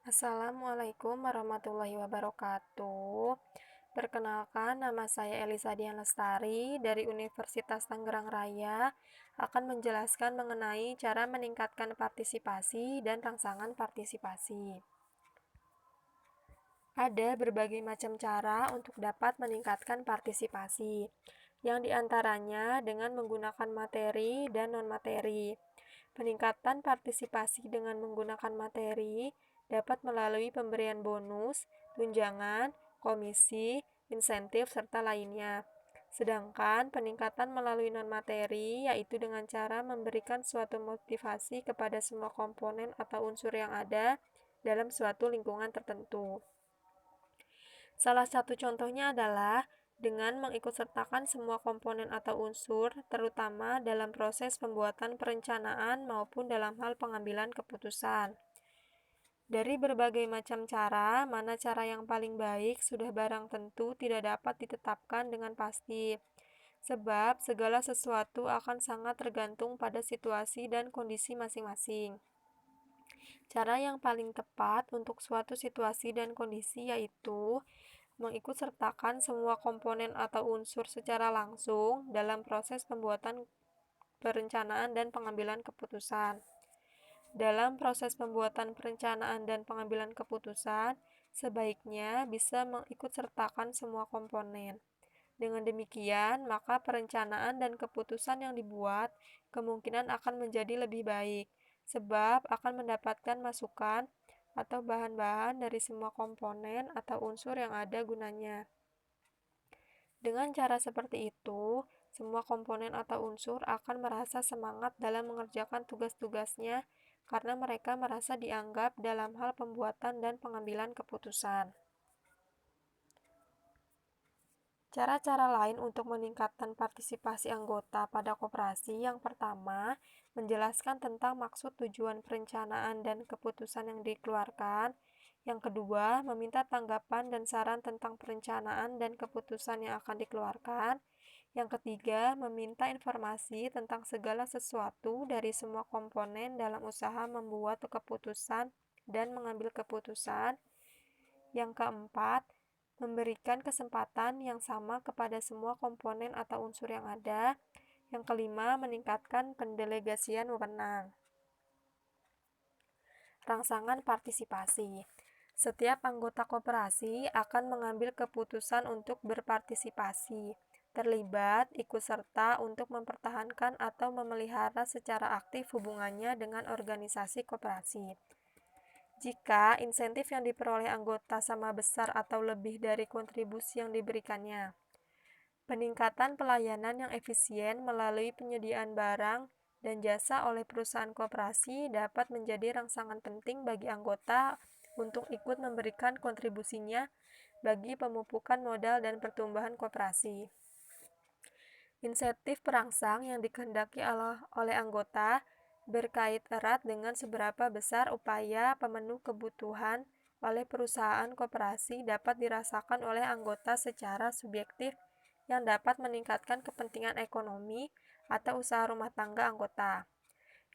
Assalamualaikum warahmatullahi wabarakatuh. Perkenalkan, nama saya Elisa Dian Lestari dari Universitas Tangerang Raya akan menjelaskan mengenai cara meningkatkan partisipasi dan rangsangan partisipasi. Ada berbagai macam cara untuk dapat meningkatkan partisipasi, yang diantaranya dengan menggunakan materi dan non-materi. Peningkatan partisipasi dengan menggunakan materi dapat melalui pemberian bonus, tunjangan, komisi, insentif, serta lainnya. Sedangkan peningkatan melalui non-materi yaitu dengan cara memberikan suatu motivasi kepada semua komponen atau unsur yang ada dalam suatu lingkungan tertentu. Salah satu contohnya adalah dengan mengikutsertakan semua komponen atau unsur, terutama dalam proses pembuatan perencanaan maupun dalam hal pengambilan keputusan. Dari berbagai macam cara, mana cara yang paling baik sudah barang tentu tidak dapat ditetapkan dengan pasti, sebab segala sesuatu akan sangat tergantung pada situasi dan kondisi masing-masing. Cara yang paling tepat untuk suatu situasi dan kondisi yaitu mengikutsertakan semua komponen atau unsur secara langsung dalam proses pembuatan perencanaan dan pengambilan keputusan. Dalam proses pembuatan perencanaan dan pengambilan keputusan, sebaiknya bisa mengikutsertakan semua komponen. Dengan demikian, maka perencanaan dan keputusan yang dibuat kemungkinan akan menjadi lebih baik, sebab akan mendapatkan masukan atau bahan-bahan dari semua komponen atau unsur yang ada gunanya. Dengan cara seperti itu, semua komponen atau unsur akan merasa semangat dalam mengerjakan tugas-tugasnya karena mereka merasa dianggap dalam hal pembuatan dan pengambilan keputusan. Cara-cara lain untuk meningkatkan partisipasi anggota pada koperasi yang pertama, menjelaskan tentang maksud tujuan perencanaan dan keputusan yang dikeluarkan. Yang kedua, meminta tanggapan dan saran tentang perencanaan dan keputusan yang akan dikeluarkan. Yang ketiga, meminta informasi tentang segala sesuatu dari semua komponen dalam usaha membuat keputusan dan mengambil keputusan. Yang keempat, memberikan kesempatan yang sama kepada semua komponen atau unsur yang ada. Yang kelima, meningkatkan pendelegasian wewenang. Rangsangan partisipasi. Setiap anggota koperasi akan mengambil keputusan untuk berpartisipasi, terlibat, ikut serta untuk mempertahankan atau memelihara secara aktif hubungannya dengan organisasi koperasi. Jika insentif yang diperoleh anggota sama besar atau lebih dari kontribusi yang diberikannya. Peningkatan pelayanan yang efisien melalui penyediaan barang dan jasa oleh perusahaan koperasi dapat menjadi rangsangan penting bagi anggota untuk ikut memberikan kontribusinya bagi pemupukan modal dan pertumbuhan koperasi. Insentif perangsang yang dikehendaki oleh anggota berkait erat dengan seberapa besar upaya pemenuh kebutuhan oleh perusahaan koperasi dapat dirasakan oleh anggota secara subjektif yang dapat meningkatkan kepentingan ekonomi atau usaha rumah tangga anggota.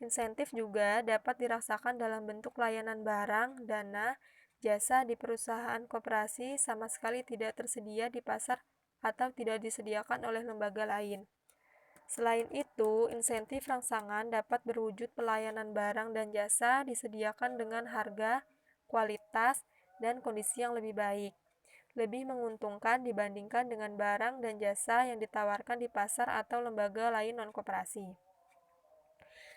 Insentif juga dapat dirasakan dalam bentuk layanan barang, dana, jasa di perusahaan koperasi sama sekali tidak tersedia di pasar atau tidak disediakan oleh lembaga lain. Selain itu, insentif rangsangan dapat berwujud pelayanan barang dan jasa disediakan dengan harga, kualitas, dan kondisi yang lebih baik, lebih menguntungkan dibandingkan dengan barang dan jasa yang ditawarkan di pasar atau lembaga lain non-koperasi.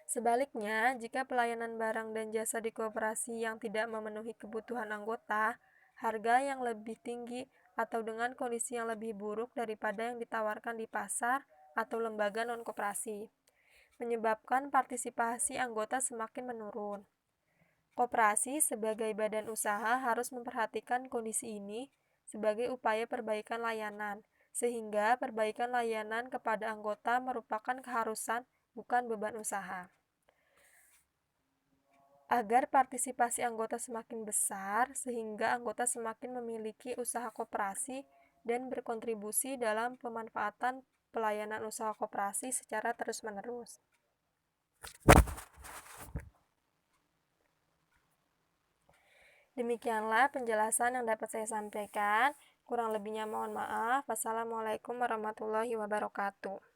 Sebaliknya, jika pelayanan barang dan jasa di koperasi yang tidak memenuhi kebutuhan anggota, harga yang lebih tinggi atau dengan kondisi yang lebih buruk daripada yang ditawarkan di pasar atau lembaga non-koperasi, menyebabkan partisipasi anggota semakin menurun. Koperasi sebagai badan usaha harus memperhatikan kondisi ini sebagai upaya perbaikan layanan, sehingga perbaikan layanan kepada anggota merupakan keharusan, bukan beban usaha. Agar partisipasi anggota semakin besar, sehingga anggota semakin memiliki usaha koperasi dan berkontribusi dalam pemanfaatan pelayanan usaha koperasi secara terus-menerus. Demikianlah penjelasan yang dapat saya sampaikan. Kurang lebihnya mohon maaf. Wassalamualaikum warahmatullahi wabarakatuh.